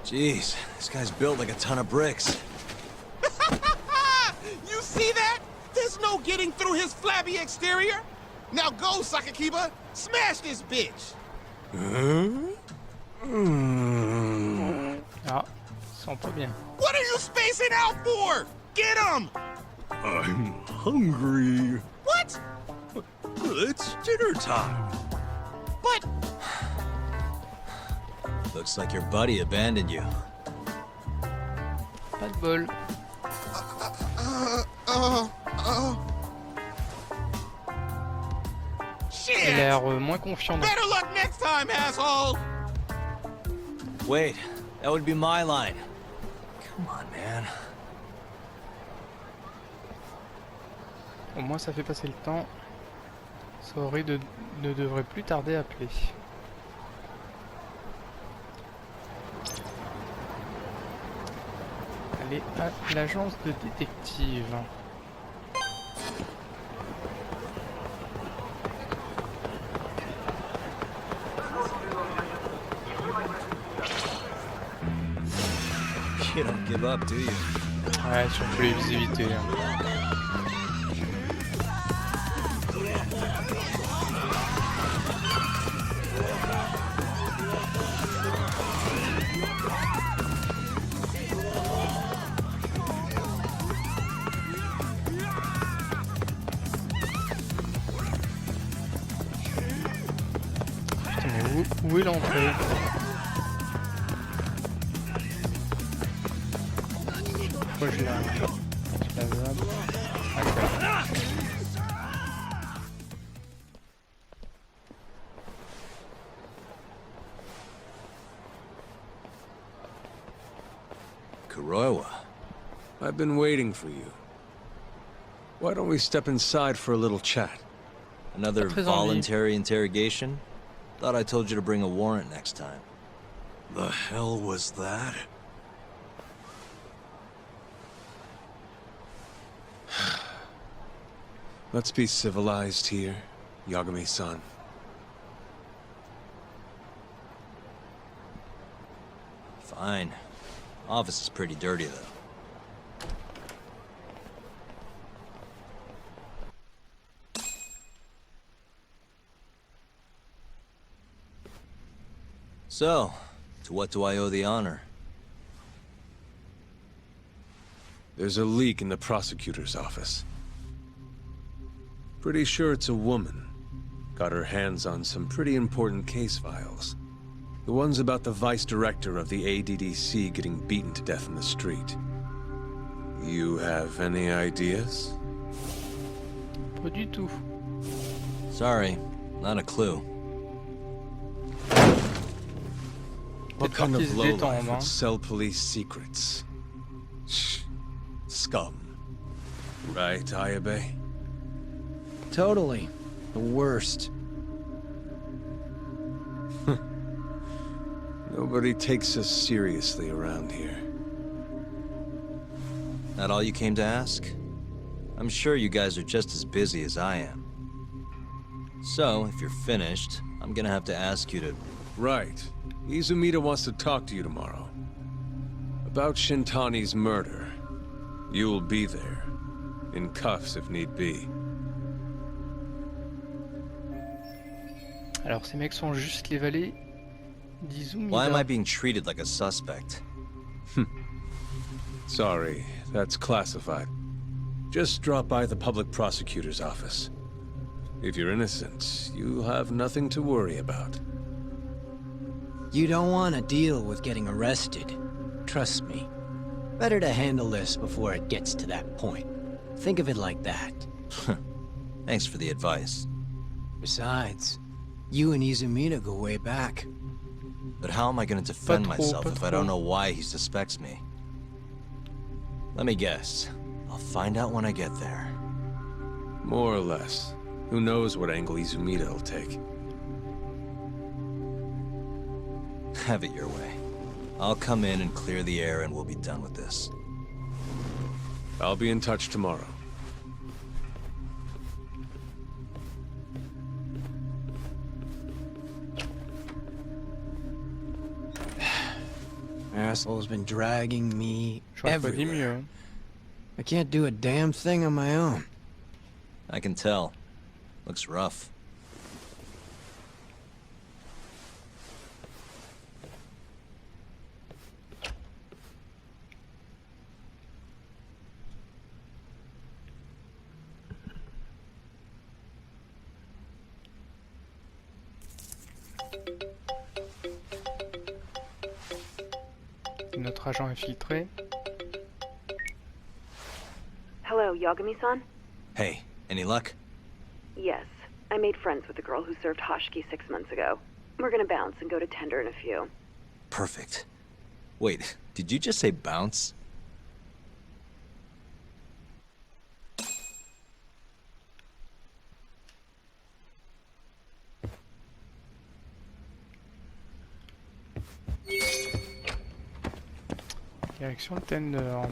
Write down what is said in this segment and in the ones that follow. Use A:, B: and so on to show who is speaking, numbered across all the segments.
A: Jeez, this guy's built like a ton of bricks.
B: You see that? There's no getting through his flabby exterior. Now go, Sakakiba. Smash this bitch.
C: Ah, sent pas bien.
B: What are you spacing out for? Get him!
A: I'm hungry.
B: What?
A: It's dinner time.
B: But...
A: Looks like your buddy abandoned you.
C: Pas de bol.
B: Shit!
C: Il a l'air moins confiant.
B: Better luck next time, asshole!
A: Wait, that would be my line. Come on, man.
C: Au moins ça fait passer le temps. Saori ne devrait plus tarder à appeler. Aller à l'agence de détective.
A: You don't give up, do you?
C: Ouais, surtout les visibilités. Putain, mais où est l'entrée? Pourquoi je la zappe? D'accord.
A: Kuroiwa.
D: I've been waiting for you. Why don't we step inside for a little chat?
A: Another
C: Très envie.
A: voluntary interrogation? Thought I told you to bring a warrant next time. The hell was that?
D: Let's be civilized here, Yagami-san.
A: Fine. Office is pretty dirty, though. So, to what do I owe the honor?
D: There's a leak in the prosecutor's office. Pretty sure it's a woman. Got her hands on some pretty important case files. The ones about the vice director of the ADDC getting beaten to death in the street. You have any ideas?
C: Pas du tout.
A: Sorry, not a clue.
D: What kind
C: parti
D: of
C: se
D: lowlife
C: détendre, hein.
D: would sell police secrets? Shh. Scum. Right, Ayabe?
E: Totally. The worst.
D: Nobody takes us seriously around here.
A: That all you came to ask? I'm sure you guys are just as busy as I am. So, if you're finished, I'm gonna have to ask you to...
D: Right. Izumida wants to talk to you tomorrow. About Shintani's murder. You'll be there. In cuffs if need be.
C: Alors ces mecs sont juste les valets d'Izumida.
A: Why am I being treated like a suspect?
D: Sorry, that's classified. Just drop by the public prosecutor's office. If you're innocent, you'll have nothing to worry about.
E: You don't want to deal with getting arrested. Trust me. Better to handle this before it gets to that point. Think of it like that.
A: Thanks for the advice.
E: Besides, you and Izumida go way back.
A: But how am I gonna defend
C: Pas trop,
A: myself
C: pas
A: if I
C: trop.
A: don't know why he suspects me? Let me guess. I'll find out when I get there.
D: More or less. Who knows what angle Izumida will take.
A: Have it your way. I'll come in and clear the air and we'll be done with this.
D: I'll be in touch tomorrow.
E: asshole's been dragging me
C: J'aurais pas dit mieux.
E: everywhere.
C: Hein.
E: I can't do a damn thing on my own.
A: I can tell. Looks rough.
C: Notre agent infiltré.
F: Hello, Yagami-san?
A: Hey, any luck?
F: Yes. I made friends with the girl who served Hoshiki 6 months ago. We're gonna bounce and go to Tender in a few.
A: Perfect. Wait, did you just say bounce?
C: Direction Tender.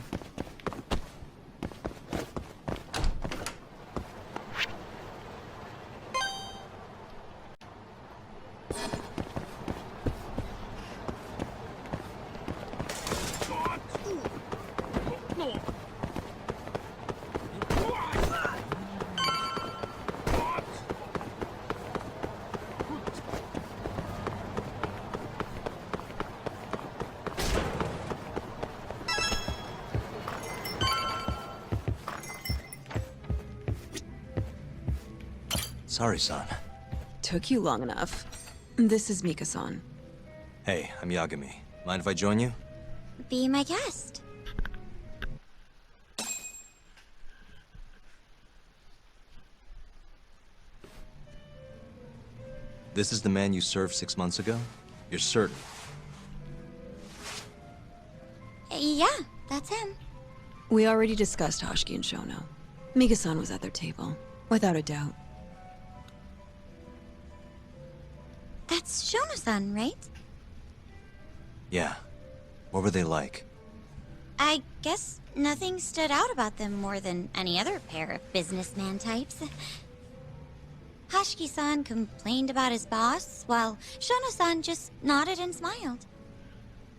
A: Sorry, son.
G: Took you long enough. This is Mika-san.
A: Hey, I'm Yagami. Mind if I join you?
H: Be my guest.
A: This is the man you served 6 months ago? You're certain?
H: Yeah, that's him.
G: We already discussed Hoshiki and Shono. Mika-san was at their table, without a doubt.
H: That's Shono-san, right?
A: Yeah. What were they like?
H: I guess nothing stood out about them more than any other pair of businessman types. Hoshiki-san complained about his boss, while Shono-san just nodded and smiled.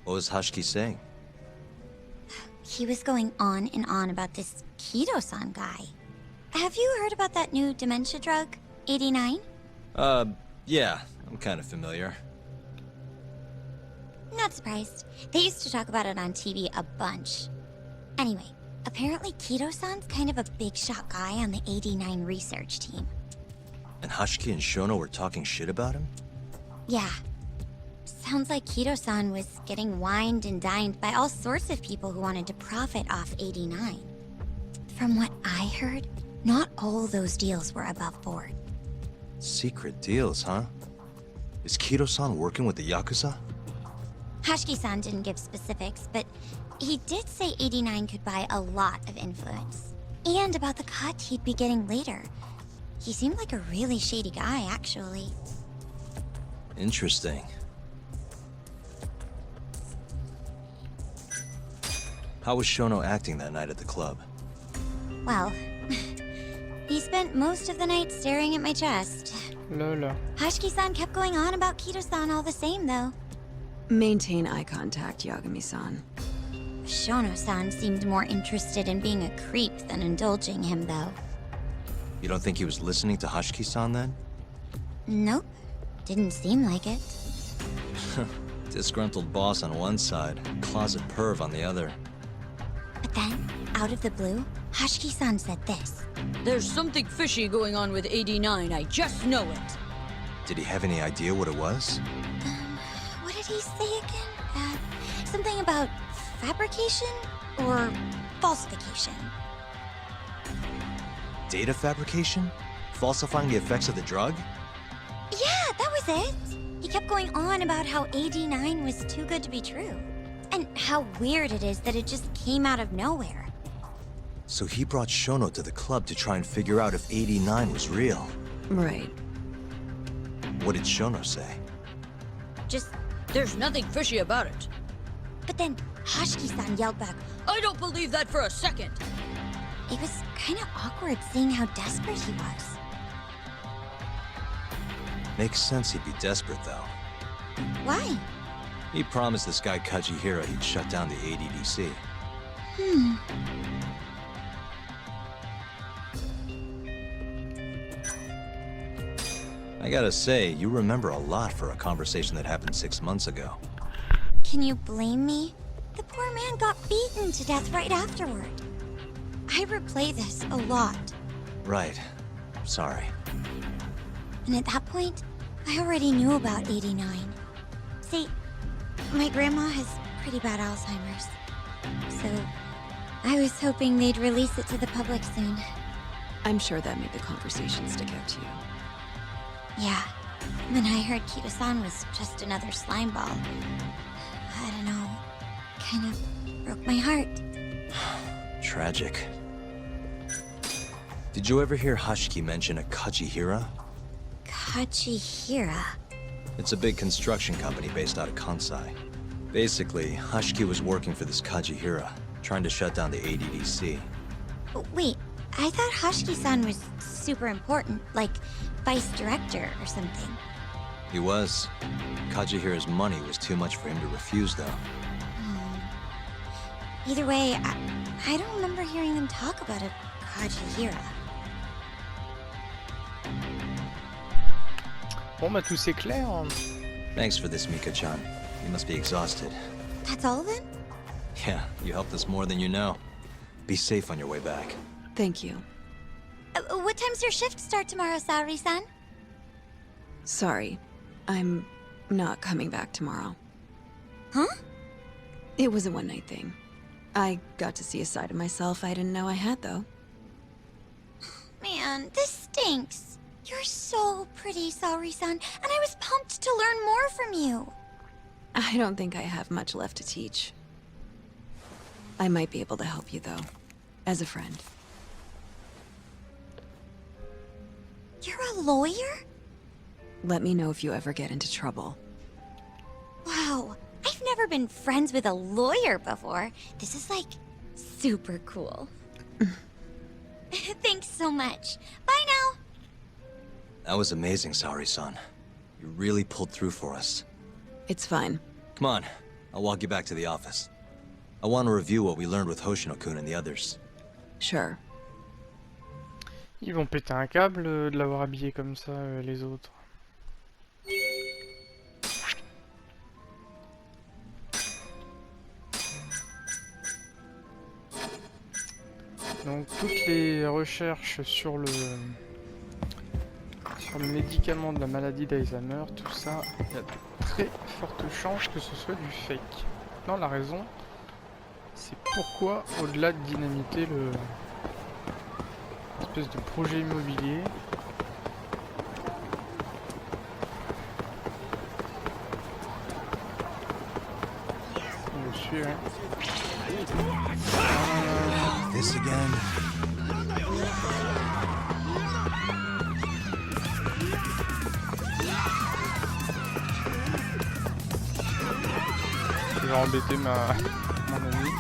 A: What was Hoshiki saying?
H: He was going on and on about this Kido-san guy. Have you heard about that new dementia drug, 89?
A: Yeah. I'm kind of familiar.
H: Not surprised. They used to talk about it on TV a bunch. Anyway, apparently Kido-san's kind of a big shot guy on the 89 research team.
A: And Hoshiki and Shono were talking shit about him?
H: Yeah. Sounds like Kido-san was getting wined and dined by all sorts of people who wanted to profit off 89. From what I heard, not all those deals were above board.
A: Secret deals, huh? Is Kido-san working with the Yakuza?
H: Hoshiki-san didn't give specifics, but he did say 89 could buy a lot of influence. And about the cut he'd be getting later. He seemed like a really shady guy, actually.
A: Interesting. How was Shono acting that night at the club?
H: Well, he spent most of the night staring at my chest.
C: Lola.
H: Hoshiki-san kept going on about Kido-san all the same, though.
G: Maintain eye contact, Yagami-san.
H: Shono-san seemed more interested in being a creep than indulging him, though.
A: You don't think he was listening to Hoshiki-san then?
H: Nope. Didn't seem like it.
A: Disgruntled boss on one side, closet perv on the other.
H: But then, out of the blue, Hoshiki-san said this.
I: There's something fishy going on with 89, I just know it.
A: Did he have any idea what it was?
H: What did he say again? Something about fabrication or falsification.
A: Data fabrication? Falsifying the effects of the drug?
H: Yeah, that was it. He kept going on about how 89 was too good to be true. And how weird it is that it just came out of nowhere.
A: So he brought Shono to the club to try and figure out if 89 was real.
G: Right.
A: What did Shono say?
H: Just,
I: There's nothing fishy about it.
H: but then Hoshiki-san yelled back.
I: I don't believe that for a second.
H: It was kind of awkward seeing how desperate he was.
A: Makes sense he'd be desperate though.
H: Why?
A: He promised this guy Kajihira he'd shut down the ADDC. I gotta say, you remember a lot for a conversation that happened 6 months ago.
H: Can you blame me? The poor man got beaten to death right afterward. I replay this a lot.
A: Right. Sorry.
H: And at that point, I already knew about 89. See, my grandma has pretty bad Alzheimer's. So, I was hoping they'd release it to the public soon.
G: I'm sure that made the conversation stick out to you.
H: Yeah. When I heard Kito-san was just another slime ball, I don't know, kind of broke my heart.
A: Tragic. Did you ever hear Hashiki mention a Kajihira?
H: Kajihira?
A: It's a big construction company based out of Kansai. Basically, Hashiki was working for this Kajihira, trying to shut down the ADDC.
H: Wait, I thought Hashiki-san was super important, like vice director or something.
A: He was. Kajihira's money was too much for him to refuse, though.
H: Either way, I don't remember hearing them talk about a Kajihira.
C: Bon bah tout c'est clair.
A: Thanks for this, Mika-chan. You must be exhausted.
H: That's all then?
A: Yeah, you helped us more than you know. Be safe on your way back.
G: Thank you.
H: What time's your shift start tomorrow, Saori-san?
G: Sorry. I'm not coming back tomorrow.
H: Huh?
G: It was a one-night thing. I got to see a side of myself I didn't know I had, though.
H: Man, this stinks. You're so pretty, Saori-san, and I was pumped to learn more from you.
G: I don't think I have much left to teach. I might be able to help you, though. As a friend.
H: You're a lawyer?
G: Let me know if you ever get into trouble.
H: Wow, I've never been friends with a lawyer before. This is like super cool. Thanks so much. Bye now.
A: That was amazing, Saori-san. You really pulled through for us.
G: It's fine.
A: Come on, I'll walk you back to the office. I want to review what we learned with Hoshino-kun and the others.
G: Sure.
C: Ils vont péter un câble de l'avoir habillé comme ça, les autres. Donc toutes les recherches sur le médicament de la maladie d'Alzheimer, tout ça, il y a de très fortes chances que ce soit du fake. Maintenant la raison, c'est pourquoi au-delà de dynamiter le espèce de projet immobilier, on le suit, hein.
A: This again?
C: Je vais embêter mon ami.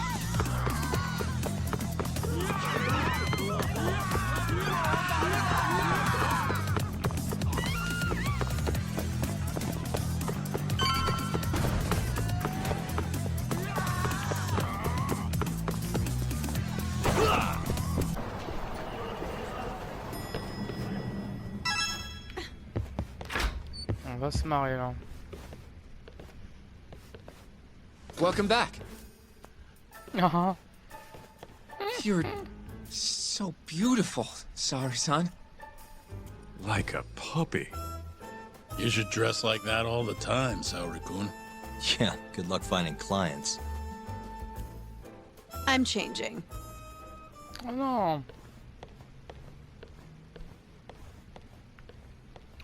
C: On va se marrer là.
J: Welcome back.
C: Ah,
J: You're so beautiful, Saori-san.
D: Like a puppy.
K: You should dress like that all the time, Saori-kun.
A: Yeah, good luck finding clients.
G: I'm changing.
C: oh non.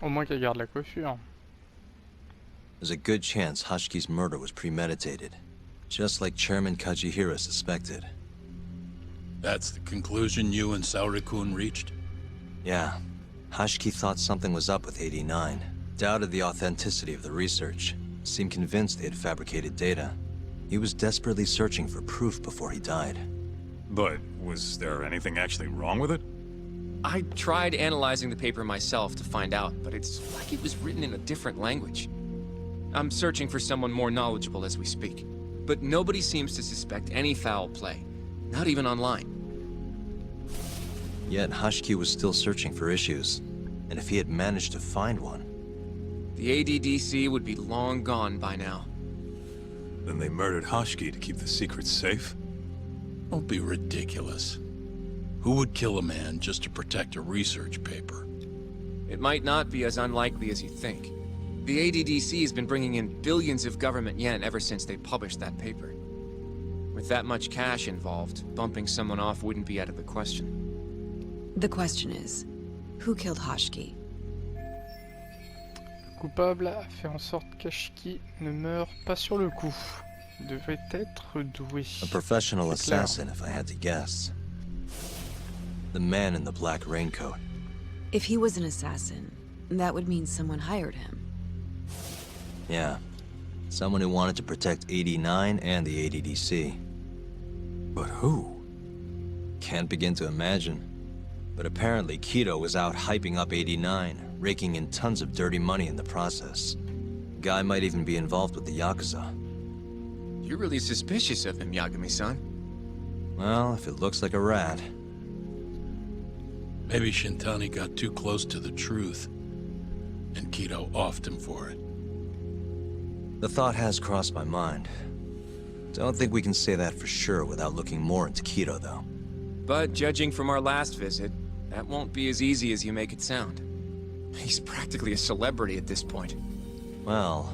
C: Au moins qu'elle garde la coiffure.
A: There's a good chance Hashiki's murder was premeditated, just like Chairman Kajihira suspected.
K: That's the conclusion you and Saori-kun reached?
A: Yeah, Hashiki thought something was up with 89, doubted the authenticity of the research, seemed convinced they had fabricated data. He was desperately searching for proof before he died.
L: But was there anything actually wrong with it?
J: I tried analyzing the paper myself to find out, but it's like it was written in a different language. I'm searching for someone more knowledgeable as we speak. But nobody seems to suspect any foul play. Not even online.
A: Yet Hashki was still searching for issues. And if he had managed to find one...
J: The ADDC would be long gone by now.
L: Then they murdered Hashki to keep the secret safe?
K: Don't be ridiculous. Who would kill a man just to protect a research paper?
J: It might not be as unlikely as you think. The ADDC has been bringing in billions of government yen ever since they published that paper. With that much cash involved, bumping someone off wouldn't be out of the question.
G: The question is, who killed Hashki?
C: Le coupable a fait en sorte qu'Ashki ne meure pas sur le coup. Il devrait être doué.
A: A professional
C: C'est clair.
A: assassin, if I had to guess. The man in the black raincoat.
G: If he was an assassin, that would mean someone hired him.
A: Yeah. Someone who wanted to protect 89 and the ADDC. But who? Can't begin to imagine. But apparently Kido was out hyping up 89, raking in tons of dirty money in the process. Guy might even be involved with the Yakuza.
J: You're really suspicious of him, Yagami-san.
A: Well, if it looks like a rat.
K: Maybe Shintani got too close to the truth, and Kido offed him for it.
A: The thought has crossed my mind. Don't think we can say that for sure without looking more into Kido, though.
J: But judging from our last visit, that won't be as easy as you make it sound. He's practically a celebrity at this point.
A: Well,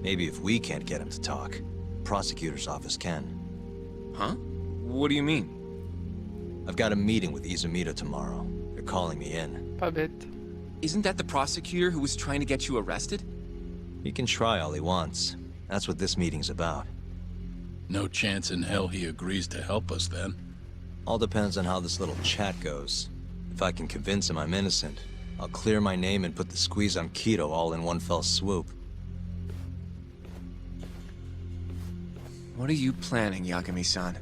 A: maybe if we can't get him to talk, prosecutor's office can.
J: Huh? What do you mean?
A: I've got a meeting with Izumito tomorrow. They're calling me in.
C: Pas bête.
J: Isn't that the prosecutor who was trying to get you arrested?
A: He can try all he wants. That's what this meeting's about.
K: No chance in hell he agrees to help us then.
A: All depends on how this little chat goes. If I can convince him I'm innocent, I'll clear my name and put the squeeze on Kido all in one fell swoop.
J: What are you planning, Yagami-san?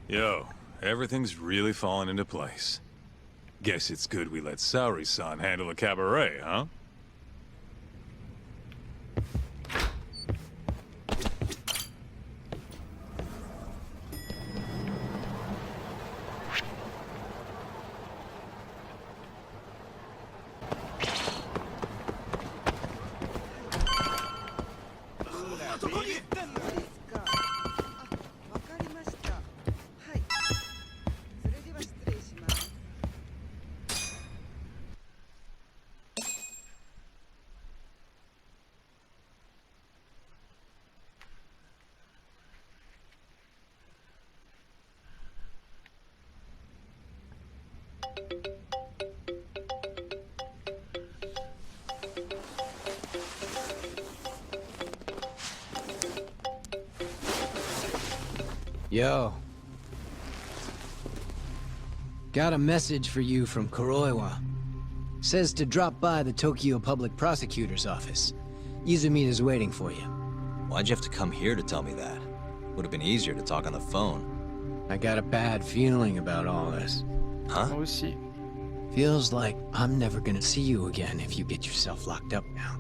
L: Yo, everything's really falling into place. Guess it's good we let Saori-san handle the cabaret, huh?
E: Yo. Got a message for you from Kuroiwa. Says to drop by the Tokyo Public Prosecutor's office. Izumita's waiting for you.
A: Why'd you have to come here to tell me that? Would have been easier to talk on the phone.
E: I got a bad feeling about all this.
A: Huh?
C: Moi aussi.
E: Feels like I'm never gonna see you again if you get yourself locked up now.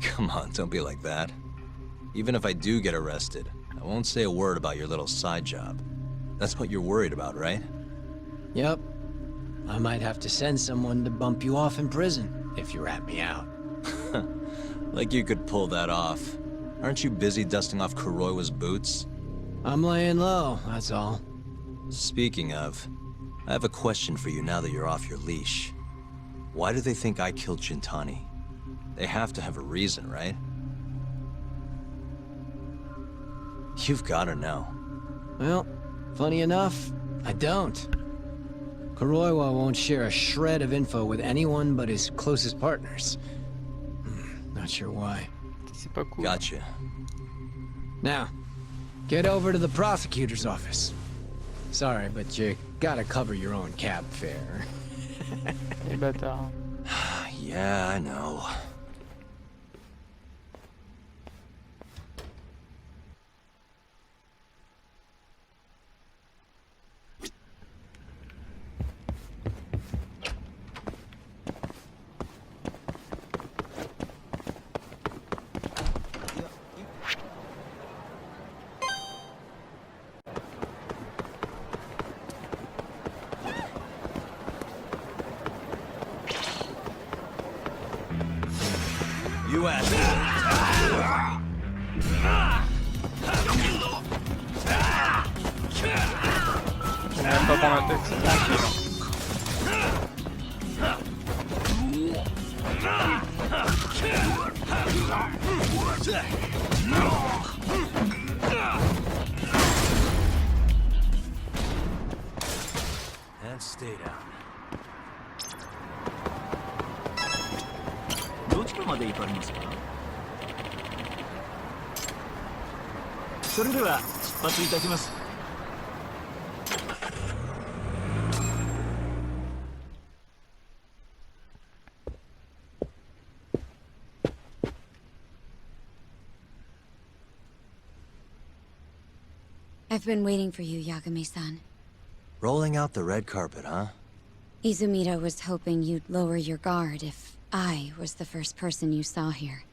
A: Come on, don't be like that. Even if I do get arrested, I won't say a word about your little side job. That's what you're worried about, right?
E: Yep. I might have to send someone to bump you off in prison if you rat me out.
A: Like you could pull that off. Aren't you busy dusting off Kuroiwa's boots?
E: I'm laying low, that's all.
A: Speaking of, I have a question for you now that you're off your leash. Why do they think I killed Shintani? They have to have a reason, right? You've gotta know.
E: Well, funny enough, I don't. Kuroiwa won't share a shred of info with anyone but his closest partners. Not sure why.
C: C'est pas cool.
A: Gotcha.
E: Now, get over to the prosecutor's office. Sorry, but you gotta cover your own cab fare.
C: Les bâtards.
A: Yeah, I know. you at?
C: Je n'ai même pas prendre la tête, c'est tranquille.
A: And stay down.
M: どちらまで行かれますか？それでは出発いたします。
G: I've been waiting for you, Yagami-san.
A: Rolling out the red carpet, huh?
G: Izumida was hoping you'd lower your guard if I was the first person you saw here.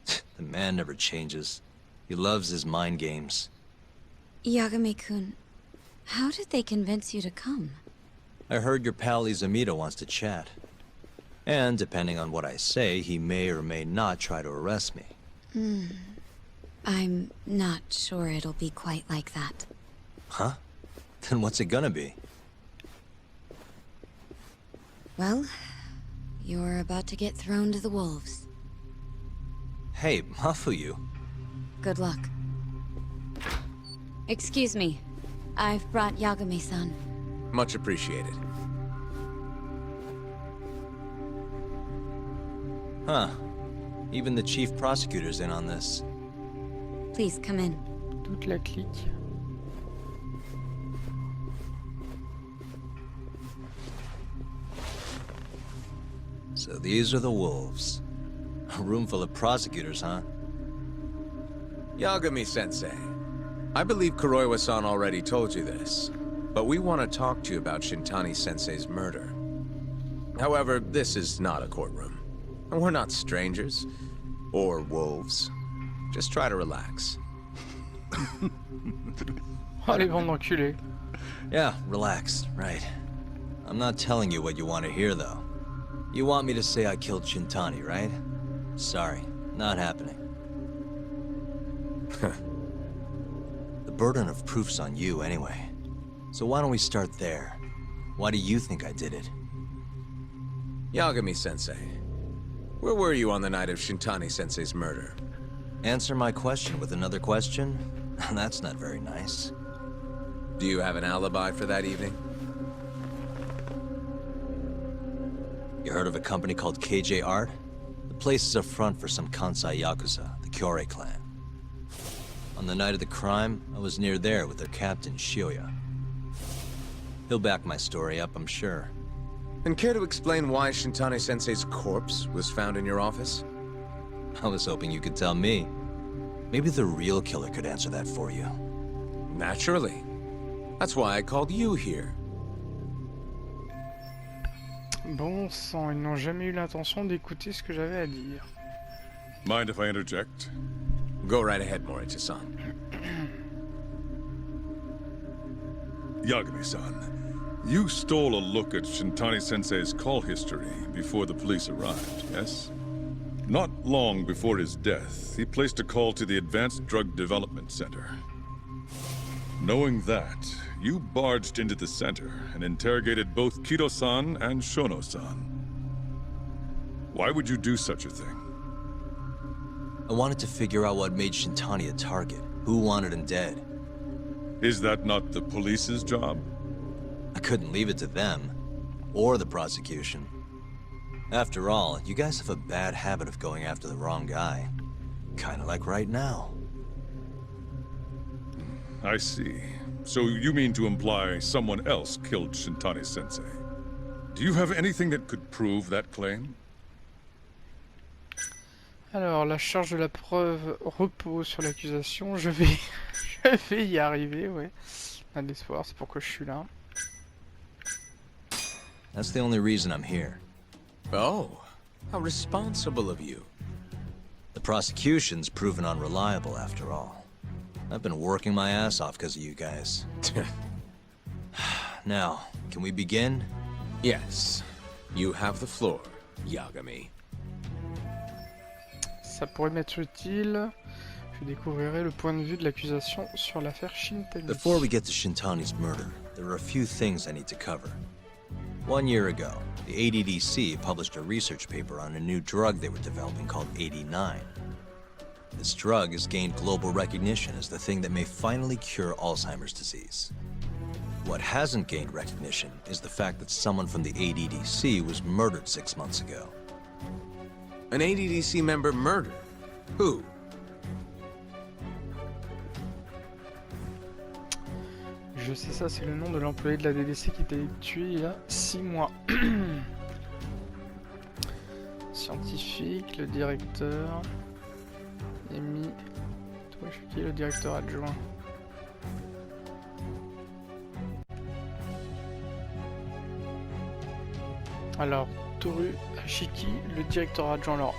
A: The man never changes. He loves his mind games.
G: Yagami-kun, how did they convince you to come?
A: I heard your pal Izumida wants to chat. And depending on what I say, he may or may not try to arrest me.
G: I'm not sure it'll be quite like that.
A: Huh? Then what's it gonna be?
G: Well, you're about to get thrown to the wolves.
A: Hey, Mafuyu.
G: Good luck. Excuse me. I've brought Yagami-san.
J: Much appreciated.
A: Huh. Even the chief prosecutor's in on this.
G: Please come in.
C: Toute la clique.
A: So these are the wolves. A room full of prosecutors, huh?
J: Yagami-sensei, I believe Kuroiwa-san already told you this, but we want to talk to you about Shintani-sensei's murder. However, this is not a courtroom. And we're not strangers. Or wolves. Just try to relax.
C: Oh, les bandes d'enculés.
A: Yeah, relax, right. I'm not telling you what you want to hear, though. You want me to say I killed Shintani, right? Sorry, not happening. The burden of proof's on you, anyway. So why don't we start there? Why do you think I did it?
J: Yagami-sensei, where were you on the night of Shintani-sensei's murder?
A: Answer my question with another question? That's not very nice.
J: Do you have an alibi for that evening?
A: You heard of a company called KJ Art? The place is a front for some Kansai Yakuza, the Kyorei clan. On the night of the crime, I was near there with their captain, Shioya. He'll back my story up, I'm sure.
J: And care to explain why Shintani-sensei's corpse was found in your office?
A: I was hoping you could tell me. Maybe the real killer could answer that for you.
J: Naturally. That's why I called you here.
C: Bon sang, ils n'ont jamais eu l'intention d'écouter ce que j'avais à dire.
L: Mind if I interject?
J: Go right ahead, Morichi-san.
L: Yagami-san, you stole a look at Shintani-sensei's call history before the police arrived, yes? Not long before his death, he placed a call to the Advanced Drug Development Center. Knowing that, you barged into the center and interrogated both Kido-san and Shono-san. Why would you do such a thing?
A: I wanted to figure out what made Shintani a target. Who wanted him dead?
L: Is that not the police's job?
A: I couldn't leave it to them. Or the prosecution. After all, you guys have a bad habit of going after the wrong guy. Kinda like right now.
L: I see. So you mean to imply someone else killed Shintani-sensei? Do you have anything that could prove that claim?
C: Alors, la charge de la preuve repose sur l'accusation. Je vais y arriver, ouais. Pas d'espoir, c'est pourquoi je suis là.
A: That's the only reason I'm here.
J: Oh, how responsible of you.
A: The prosecution's proven unreliable, after all. I've been working my ass off because of you guys. Now, can we begin?
J: Yes. You have the floor, Yagami.
C: Ça pourrait m'être utile. Je découvrirai le point de vue de l'accusation sur l'affaire Shintani.
A: Before we get to Shintani's murder, there are a few things I need to cover. 1 year ago, the ADDC published a research paper on a new drug they were developing called 89. This drug has gained global recognition as the thing that may finally cure Alzheimer's disease. What hasn't gained recognition is the fact that someone from the ADDC was murdered 6 months ago.
J: An ADDC member murdered? Who?
C: Je sais ça, c'est le nom de l'employé de la DDC qui a été tué il y a 6 mois. Scientifique, le directeur... Amy... Je suis qui est le directeur adjoint? Alors, Toru Ashiki, le directeur adjoint. Alors,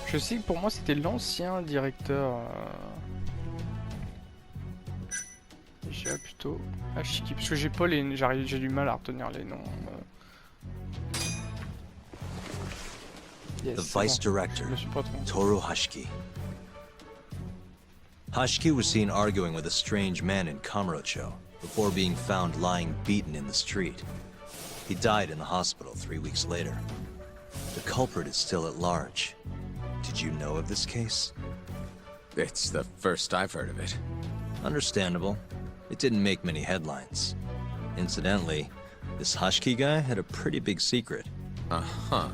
C: je sais que pour moi c'était l'ancien directeur... Je dirais plutôt Ashiki, parce que j'ai pas les... j'ai du mal à retenir les noms. Yes,
A: The vice director, Toru Hashiki. Hashiki was seen arguing with a strange man in Kamurocho before being found lying beaten in the street. He died in the hospital 3 weeks later. The culprit is still at large. Did you know of this case?
J: It's the first I've heard of it.
A: Understandable. It didn't make many headlines. Incidentally, this Hashiki guy had a pretty big secret.
J: Uh-huh.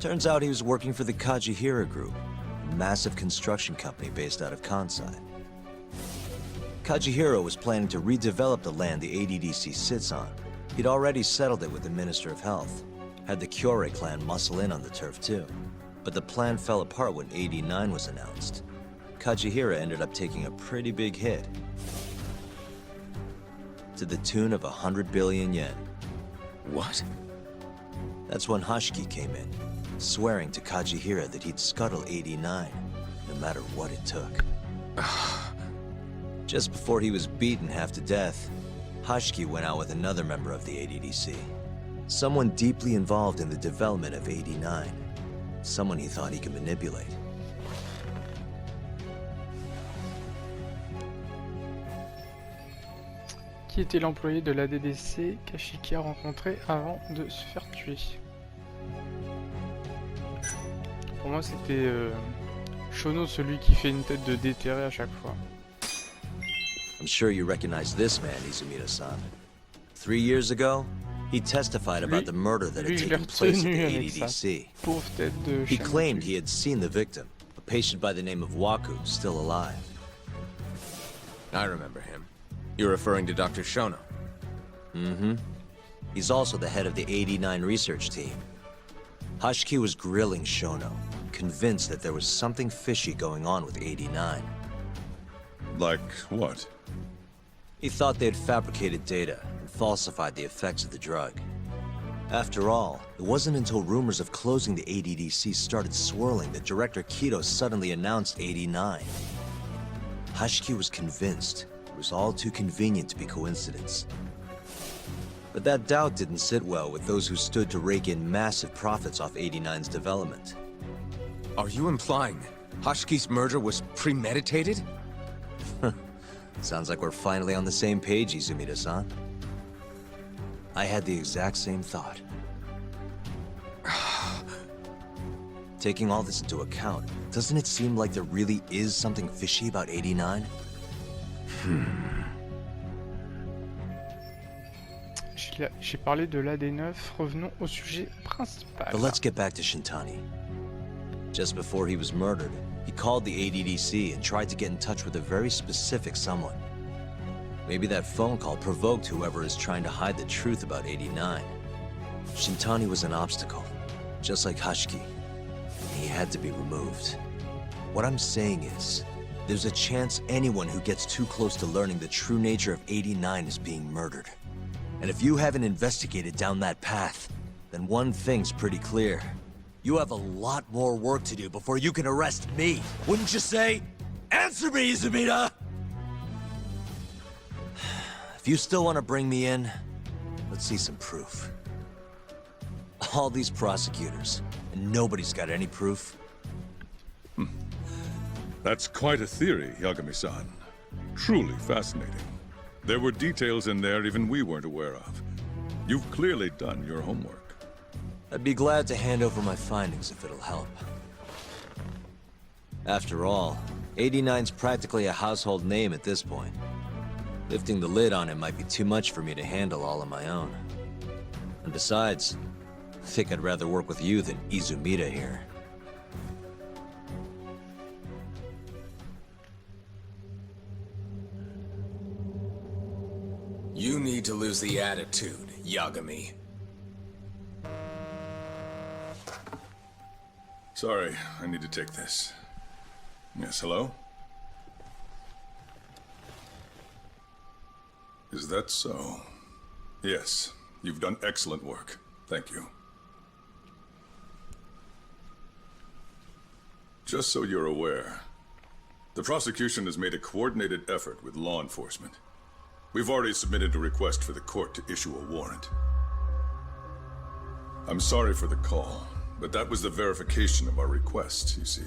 A: Turns out he was working for the Kajihira Group, a massive construction company based out of Kansai. Kajihira was planning to redevelop the land the ADDC sits on. He'd already settled it with the Minister of Health. Had the Kyorei clan muscle in on the turf too. But the plan fell apart when 89 was announced. Kajihira ended up taking a pretty big hit. To the tune of 100 billion yen.
J: What?
A: That's when Hashiki came in, swearing to Kajihira that he'd scuttle 89, no matter what it took. Just before he was beaten half to death, Hashiki went out with another member of the ADDC. Someone deeply involved in the development of 89. Someone he thought he could manipulate.
C: Qui était l'employé de l'ADDC qu'Ashiki a rencontré avant de se faire tuer? Pour moi c'était Shono, celui qui fait une tête de déterré à chaque fois.
A: I'm sure you recognize this man, Izumida-san. 3 years ago, he testified about the murder that had taken place at the ADDC. He claimed he had seen the victim, a patient by the name of Waku, still alive.
J: I remember him. You're referring to Dr. Shono?
A: Mm-hmm. He's also the head of the 89 research team. Hashiki was grilling Shono, convinced that there was something fishy going on with 89.
L: Like what?
A: He thought they had fabricated data and falsified the effects of the drug. After all, it wasn't until rumors of closing the ADDC started swirling that Director Kido suddenly announced 89. Hashiki was convinced it was all too convenient to be coincidence. But that doubt didn't sit well with those who stood to rake in massive profits off 89's development.
J: Are you implying Hashiki's murder was premeditated?
A: Sounds like we're finally on the same page, Izumida-san. I had the exact same thought. Taking all this into account, doesn't it seem like there really is something fishy about 89?
C: J'ai parlé de l'AD9, revenons au sujet principal.
A: But let's get back to Shintani. Just before he was murdered, he called the ADDC and tried to get in touch with a very specific someone. Maybe that phone call provoked whoever is trying to hide the truth about 89. Shintani was an obstacle, just like Hashiki. He had to be removed. What I'm saying is, there's a chance anyone who gets too close to learning the true nature of 89 is being murdered. And if you haven't investigated down that path, then one thing's pretty clear. You have a lot more work to do before you can arrest me, wouldn't you say? Answer me, Izumida! If you still want to bring me in, let's see some proof. All these prosecutors, and nobody's got any proof.
L: That's quite a theory, Yagami-san. Truly fascinating. There were details in there even we weren't aware of. You've clearly done your homework.
A: I'd be glad to hand over my findings if it'll help. After all, 89's practically a household name at this point. Lifting the lid on it might be too much for me to handle all on my own. And besides, I think I'd rather work with you than Izumida here.
N: You need to lose the attitude, Yagami.
L: Sorry, I need to take this. Yes, hello? Is that so? Yes, you've done excellent work. Thank you. Just so you're aware, the prosecution has made a coordinated effort with law enforcement. We've already submitted a request for the court to issue a warrant. I'm sorry for the call, but that was the verification of our request, you see.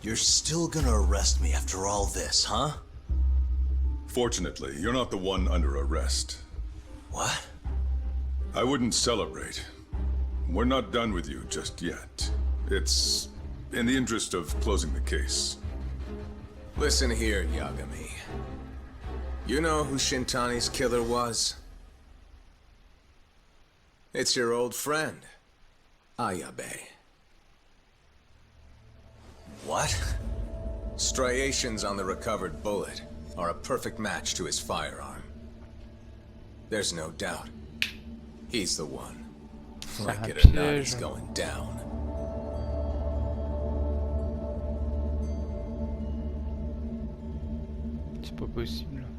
A: You're still gonna arrest me after all this, huh?
L: Fortunately, you're not the one under arrest.
A: What?
L: I wouldn't celebrate. We're not done with you just yet. It's in the interest of closing the case.
N: Listen here, Yagami. You know who Shintani's killer was? It's your old friend, Ayabe.
A: What?
N: Striations on the recovered bullet are a perfect match to his firearm. There's no doubt. He's the one. Like it or not, he's going down.
C: C'est pas possible.